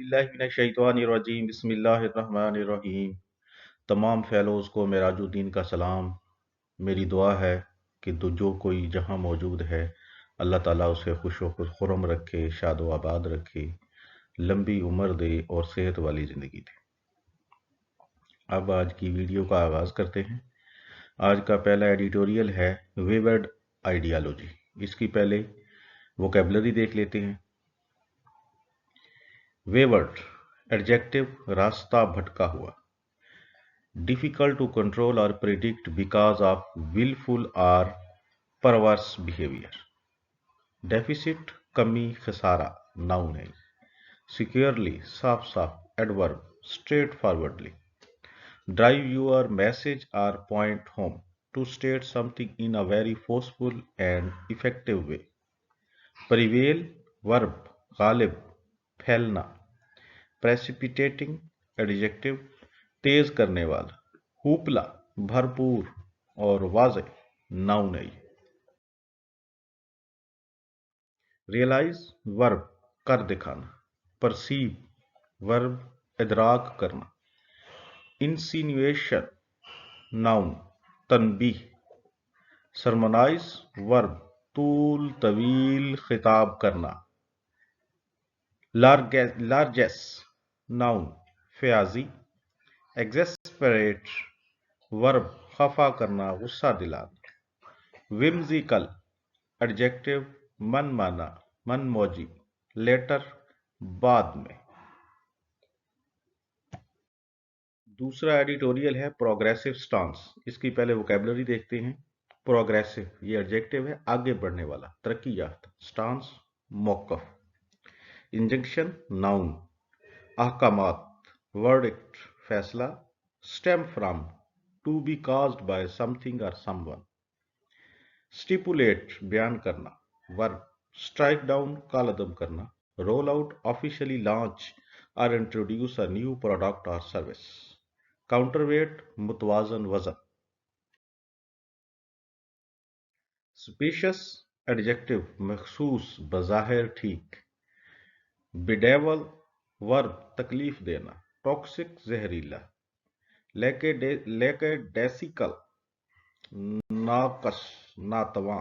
बिस्मिल्लाहिर्रहमानिर्रहीम बिस्मिल्लाहिर्रहमानिर्रहीम। तमाम फेलोज़ को मेराजुद्दीन का सलाम। मेरी दुआ है कि जो कोई जहाँ मौजूद है अल्लाह ताला उसे खुश व खुर्रम रखे, शाद व आबाद रखे, लंबी उम्र दे और सेहत वाली ज़िंदगी दे। अब आज की वीडियो का आगाज़ करते हैं। आज का पहला एडिटोरियल है वेवर्ड आइडियालॉजी। इसकी पहले वोकेबलरी देख लेते हैं। वेवर्ड एडजेक्टिव, रास्ता भटका हुआ, difficult to control or predict because of willful or perverse behavior. Deficit, कमी, खसारा, noun है। Securely, साफ साफ, adverb, straightforwardly. Drive your message or point home, to state something in a very forceful and effective way. Prevail, verb, Ghalib, फैलना. Precipitating, adjective, तेज करने वाला. Hoopla, भरपूर और वाज़े, नाउन है। रियलाइज, वर्ब, कर दिखाना। परसीव, वर्ब, इदराक करना। इंसिनुएशन, नाउन, तनबीह। सरमनाइज, वर्ब, तूल तवील खिताब करना। लार्जेस, नाउन, फयाजी। एग्जेस्परेट, वर्ब, खफा करना, गुस्सा दिलाना। विम्जिकल, एडजेक्टिव, मनमाना, मनमौजी। लेटर, बाद में। दूसरा एडिटोरियल है प्रोग्रेसिव स्टांस। इसकी पहले वोकैबुलरी देखते हैं। प्रोग्रेसिव, ये एडजेक्टिव है, आगे बढ़ने वाला, तरक्की याफ्ता। स्टांस, मौकफ। Injunction, noun. अहकामात, वर्डिक्ट, फैसला। Stem from, to be caused by something और समवन। स्टिपुलेट, बयान करना, वर्ब। स्ट्राइक डाउन, कालअदम करना। रोल आउट, ऑफिशियली लॉन्च और इंट्रोड्यूस अ न्यू प्रोडक्ट और सर्विस। काउंटरवेट, मुतवाजन वजन। स्पीशियस, एडजेक्टिव, मखसूस, बज़ाहिर ठीक। बिडेवल, वर्ब, तकलीफ देना। टॉक्सिक, जहरीला। लेकेडेसिकल, नाकस, नातवा।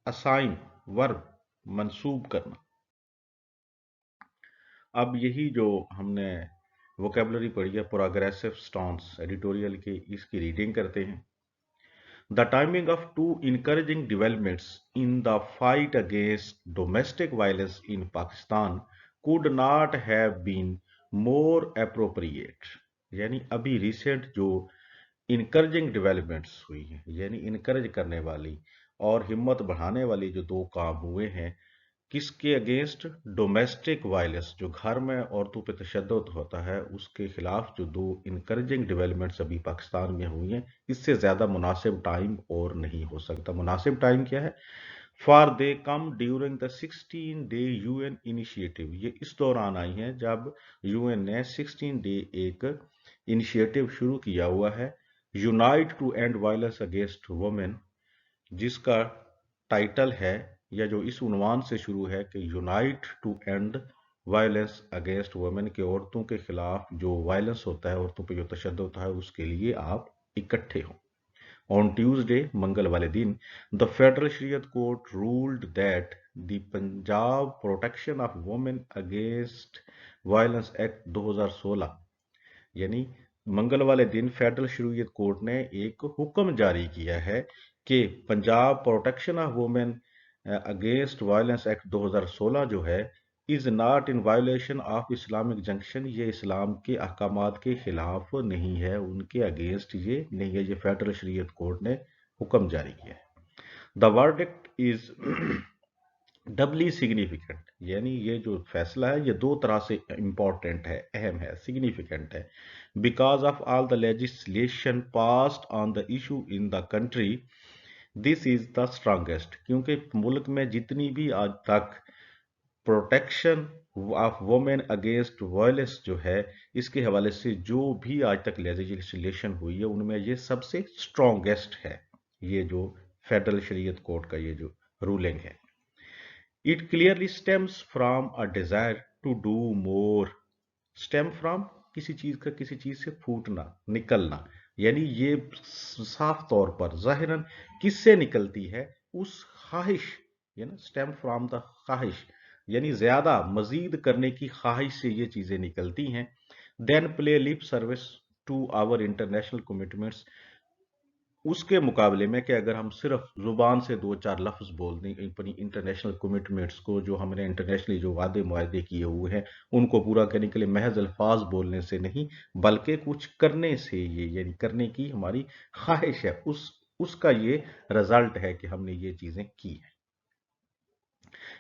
असाइन, वर्ब, मंसूब करना। अब यही जो हमने वोकैबुलरी पढ़ी है प्रोग्रेसिव स्टांस एडिटोरियल की, इसकी रीडिंग करते हैं। The timing of two encouraging developments in the fight against domestic violence in Pakistan could not have been more appropriate. यानी अभी रिसेंट जो इनकरेजिंग डेवलपमेंट्स हुई हैं, यानी इनकरेज करने वाली और हिम्मत बढ़ाने वाली जो दो काम हुए हैं, किसके अगेंस्ट? डोमेस्टिक वायलेंस, जो घर में औरतों पर तशद्दुद होता है, उसके खिलाफ जो दो इनकरेजिंग डेवलपमेंट्स अभी पाकिस्तान में हुई हैं, इससे ज़्यादा मुनासिब टाइम और नहीं हो सकता। मुनासिब टाइम क्या है? For they come during the 16-day UN initiative. ये इस दौरान आई हैं जब UN ने 16 डे एक इनिशिएटिव शुरू किया हुआ है, unite to end violence against women, जिसका टाइटल है या जो इस उन्वान से शुरू है कि unite to end violence against women, के औरतों के खिलाफ जो वायलेंस होता है, औरतों पे जो तशद्दुद होता है, उसके लिए आप इकट्ठे हों। ऑन ट्यूसडे, मंगल वाले दिन, द फेडरल शरीयत court ruled that the Punjab protection of women against violence act 2016, यानी मंगल वाले दिन फेडरल शरीयत कोर्ट ने एक हुक्म जारी किया है कि Punjab protection of women against violence act 2016 जो है, is not in violation of Islamic junction, ये इस्लाम के अहकामात के खिलाफ नहीं है, उनके अगेंस्ट ये नहीं है। ये फेडरल शरीयत कोर्ट ने हुक्म जारी किया है। The verdict is Dabali significant, यानी ये जो फैसला है ये दो तरह से इंपॉर्टेंट है, अहम है, सिग्निफिकेंट है। Because of all the legislation passed on the issue in the country, this is the strongest, क्योंकि मुल्क में जितनी भी आज तक protection of women against violence जो है, इसके हवाले से जो भी आज तक लेजिस्लेशन हुई है, उनमें ये सबसे स्ट्रांगेस्ट है, ये जो फेडरल शरीयत कोर्ट का ये जो रूलिंग है। It clearly stems from a desire to do more stem from किसी चीज का किसी चीज से फूटना, निकलना, यानी ये साफ तौर पर जाहिरन किससे निकलती है, उस ख्वाहिश, ये ना स्टेम फ्रॉम द ख्वाहिश, यानी ज्यादा मजीद करने की ख्वाहिश से ये चीजें निकलती हैं। Then play lip service to our international commitments, उसके मुकाबले में कि अगर हम सिर्फ जुबान से दो चार लफ्ज बोल दें अपनी इंटरनेशनल कमिटमेंट्स को, जो हमने इंटरनेशनली जो वादे मुआहदे किए हुए हैं उनको पूरा करने के लिए महज अल्फाज बोलने से नहीं बल्कि कुछ करने से, ये यानी करने की हमारी ख्वाहिश है, उसका ये रिजल्ट है कि हमने ये चीजें की हैं।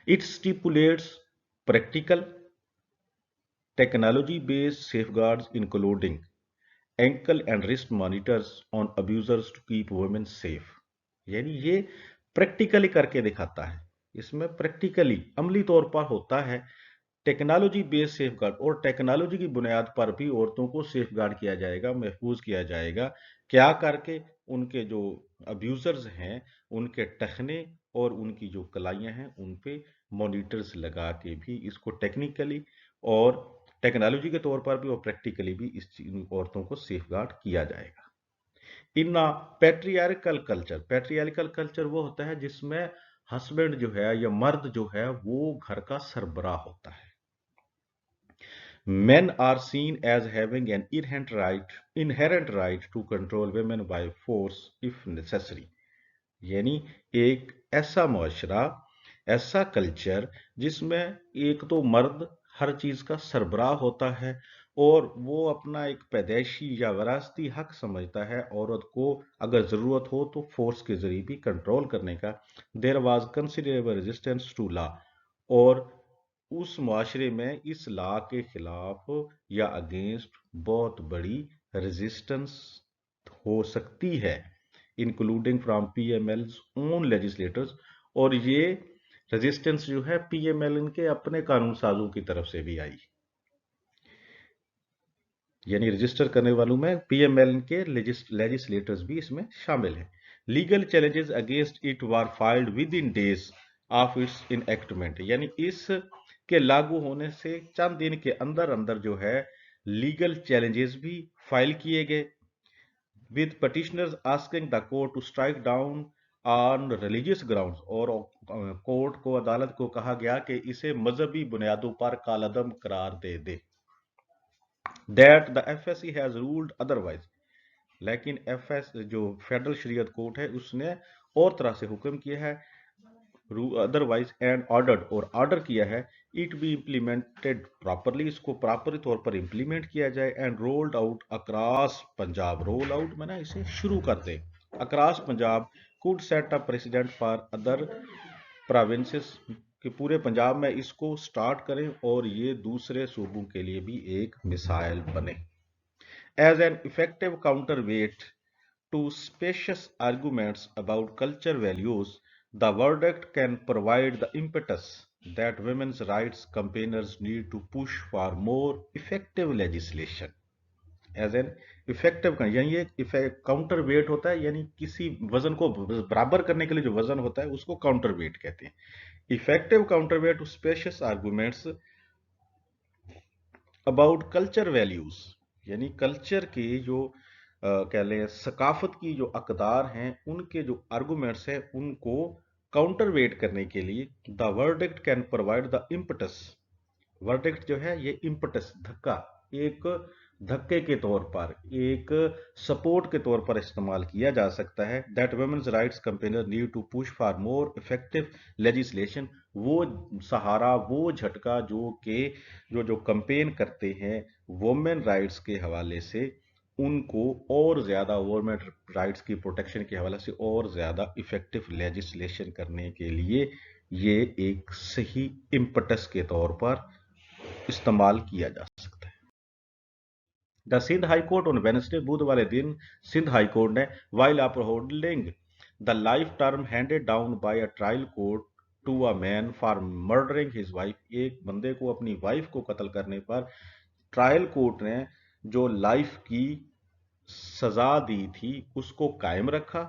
It stipulates practical technology based safeguards including ankle and wrist monitors on abusers to keep women safe, यानी ये प्रैक्टिकली करके दिखाता है, इसमें प्रैक्टिकली अमली तौर पर होता है टेक्नोलॉजी बेस्ड सेफगार्ड, और टेक्नोलॉजी की बुनियाद पर भी औरतों को सेफगार्ड किया जाएगा, महफूज किया जाएगा, क्या करके उनके जो अब्यूजर्स हैं उनके टखने और उनकी जो कलाइयां हैं उन पे मॉनिटर्स लगा के भी इसको टेक्निकली और टेक्नोलॉजी के तौर पर भी और प्रैक्टिकली भी इस औरतों को सेफगार्ड किया जाएगा। इन पैट्रियार्कल कल्चर, पैट्रियार्कल कल्चर वो होता है जिसमें हस्बैंड जो है या मर्द जो है वो घर का सरबराह होता है। Men are seen as having an inherent right to control women by force if necessary, यानी एक ऐसा मुआशरा, ऐसा कल्चर जिसमें एक तो मर्द हर चीज का सरबराह होता है और वो अपना एक पैदाइशी या विरासती हक समझता है औरत को अगर जरूरत हो तो फोर्स के जरिए भी कंट्रोल करने का। There was considerable resistance to law, और उस मुआशरे में इस लॉ के खिलाफ या अगेंस्ट बहुत बड़ी रेजिस्टेंस हो सकती है, इंक्लूडिंग फ्रॉम पीएमएल्स ओन लेजिस्लेटर्स, और ये रेजिस्टेंस जो है पीएमएल के अपने कानून साजों की तरफ से भी आई, यानी रजिस्टर करने वालों में पीएमएल के लेजिस्लेटर्स भी इसमें शामिल हैं। Legal challenges against it were filed with in days of its enactment, यानी इस के लागू होने से चंद दिन के अंदर अंदर जो है लीगल चैलेंजेस भी फाइल किए गए, with petitioners asking the court to strike down on religious grounds, और कोर्ट को, अदालत को कहा गया कि इसे मजहबी बुनियादों पर कालअदम करार दे दे। That the FSC has ruled otherwise, लेकिन एफएस जो फेडरल शरीयत कोर्ट है उसने और तरह से हुक्म किया है, अदरवाइज एंड ऑर्डर्ड, और ऑर्डर किया है इट बी इम्प्लीमेंटेड प्रॉपरली, इसको प्रॉपर तौर पर इम्प्लीमेंट किया जाए, and rolled out across Punjab, roll out में ना इसे शुरू कर दे, across Punjab could set a president for other provinces, कि पूरे पंजाब में इसको स्टार्ट करें और ये दूसरे सूबों के लिए भी एक मिसाइल बने। As an effective counterweight to specious arguments about culture values, the verdict can provide the impetus that women's rights campaigners need to push for more effective legislation. As an effective, यानी ये counter wait होता है, यानी किसी वजन को बराबर करने के लिए जो वजन होता है उसको काउंटर वेट कहते हैं। Effective counterweight to specious arguments about culture values, यानी कल्चर के जो कह लें सकाफत की जो अकदार हैं उनके जो आर्गूमेंट्स हैं उनको काउंटर वेट करने के लिए the verdict can provide the impetus, verdict जो है ये इम्पटस धक्का, एक धक्के के तौर पर, एक सपोर्ट के तौर पर इस्तेमाल किया जा सकता है। That women's rights campaigner need to push for more effective legislation, वो सहारा, वो झटका जो के जो कैंपेन करते हैं वुमेन राइट्स के हवाले से, उनको और ज्यादा वुमेन राइट्स की प्रोटेक्शन के हवाले से और ज्यादा इफेक्टिव लेजिस्लेशन करने के लिए ये एक सही इम्पटस के तौर पर इस्तेमाल किया जा सकता है। The Sindh high court on Wednesday, बुध वाले दिन सिंध हाई कोर्ट ने while upholding the life term handed down by a trial court to a man for murdering his wife, एक बंदे को अपनी वाइफ को कत्ल करने पर ट्रायल कोर्ट ने जो लाइफ की सजा दी थी उसको कायम रखा।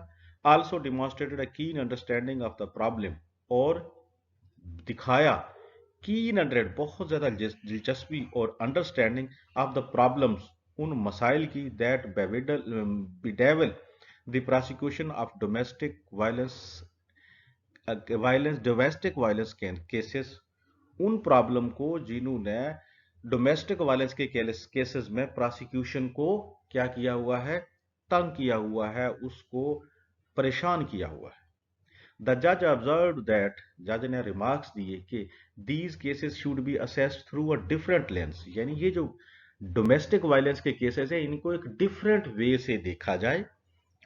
आल्सो डिमॉन्स्ट्रेटेड अ कीन अंडरस्टैंडिंग ऑफ द प्रॉब्लम, और दिखाया कीन अंडरस्टैंड बहुत ज़्यादा दिलचस्पी और अंडरस्टैंडिंग ऑफ द प्रॉब्लम्स उन मसाइल की that bedevil the prosecution of domestic violence cases, उन प्रॉब्लम को जिन्होंने डोमेस्टिक वायलेंस के केसेस में प्रोसिक्यूशन को क्या किया हुआ है, तंग किया हुआ है, उसको परेशान किया हुआ है। द जज ऑब्जर्व दैट, जज ने रिमार्क्स दिए कि these cases should be assessed through a different lens, यानी ये जो डोमेस्टिक वायलेंस के केसेस है इनको एक डिफरेंट वे से देखा जाए।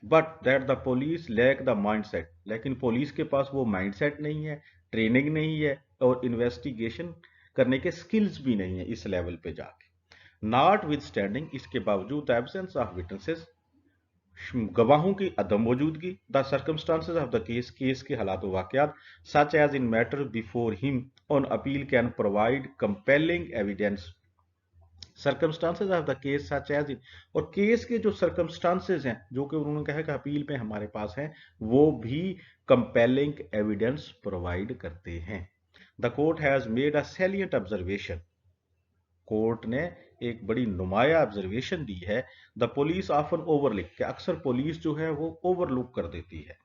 But that the police lack the mindset, लेकिन पुलिस के पास वो माइंडसेट नहीं है, ट्रेनिंग नहीं है और इन्वेस्टिगेशन करने के स्किल्स भी नहीं है इस लेवल पे जाके। नॉट विद स्टैंडिंग, इसके बावजूद द एब्सेंस ऑफ विटनेसेस, गवाहों की अदम मौजूदगी, the circumstances of the case, case के हालात वाकयात, such as in matter before him on appeal can provide compelling evidence, circumstances of the case such as in, और केस के जो सर्कमस्टांसेस हैं जो कि उन्होंने कहा कि अपील पे हमारे पास हैं, वो भी कंपेलिंग एविडेंस प्रोवाइड करते हैं। The court has made a salient observation, court ने एक बड़ी नुमाया ऑब्जर्वेशन दी है। द पुलिस ऑफन ओवरलुक, कि अक्सर पुलिस जो है वो ओवरलुक कर देती है,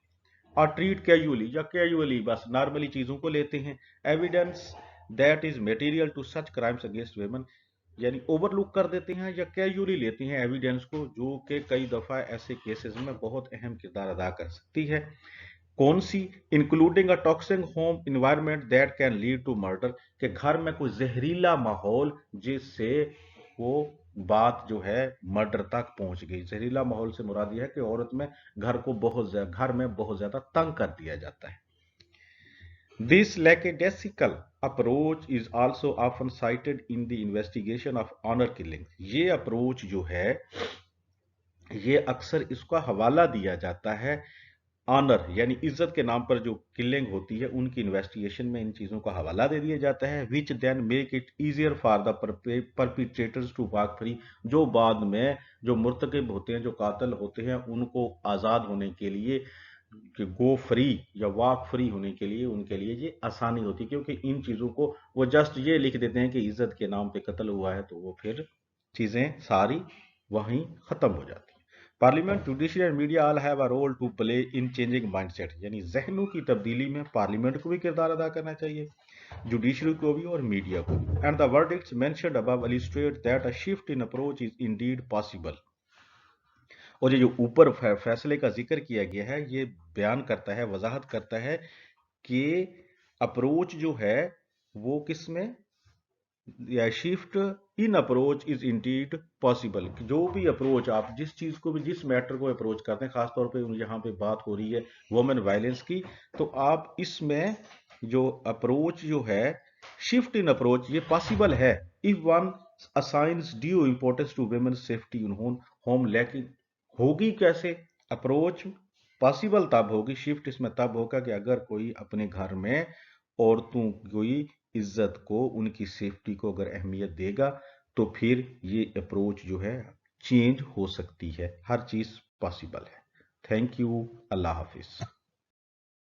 और ट्रीट कैजुअली या कैजुअली बस नॉर्मली चीजों को लेते हैं, evidence that is material to such crimes against women, यानी ओवरलुक कर देते हैं या कैजुअली लेते हैं एविडेंस को, जो कि कई दफा ऐसे केसेस में बहुत अहम किरदार अदा कर सकती है। कौन सी? Including a toxic home environment that can lead to murder, के घर में कोई जहरीला माहौल जिससे वो बात जो है मर्डर तक पहुंच गई। जहरीला माहौल से मुराद यह है कि औरत में घर में बहुत ज्यादा तंग कर दिया जाता है। This lackadaisical approach is also often cited in the investigation of honor killing, ये अप्रोच जो है ये अक्सर इसका हवाला दिया जाता है ऑनर यानी इज्जत के नाम पर जो किलिंग होती है उनकी इन्वेस्टिगेशन में इन चीजों का हवाला दे दिया जाता है, which then make it easier for the perpetrators to walk free, जो बाद में जो मुर्तकिब होते हैं, जो कातिल होते हैं, उनको आजाद होने के लिए, कि गो फ्री या वॉक फ्री होने के लिए उनके लिए ये आसानी होती है, क्योंकि इन चीजों को वो जस्ट ये लिख देते हैं कि इज्जत के नाम पे कत्ल हुआ है, तो वो फिर चीजें सारी वहीं खत्म हो जाती है। Parliament, judiciary and media all have a role to play in changing mindset, यानी जहनों की तब्दीली में पार्लियामेंट को भी किरदार अदा करना चाहिए, जुडिशरी को भी और मीडिया को भी। And the verdicts mentioned above illustrate that a shift in approach is Indeed possible, और ये जो ऊपर फैसले का जिक्र किया गया है ये बयान करता है, वजाहत करता है कि अप्रोच जो है वो किस में, या shift in approach is Indeed possible, जो भी अप्रोच आप जिस चीज को भी, जिस मैटर को अप्रोच करते हैं, खासतौर पे यहाँ पे बात हो रही है वुमेन वायलेंस की, तो आप इसमें जो अप्रोच जो है शिफ्ट इन अप्रोच ये पॉसिबल है if one assigns due importance to women safety in home. लेकिन होगी कैसे अप्रोच? पॉसिबल तब होगी, शिफ्ट इसमें तब होगा कि अगर कोई अपने घर में औरतों की इज्जत को, उनकी सेफ्टी को अगर अहमियत देगा, तो फिर ये अप्रोच जो है चेंज हो सकती है, हर चीज पॉसिबल है। Thank you, Allah Hafiz.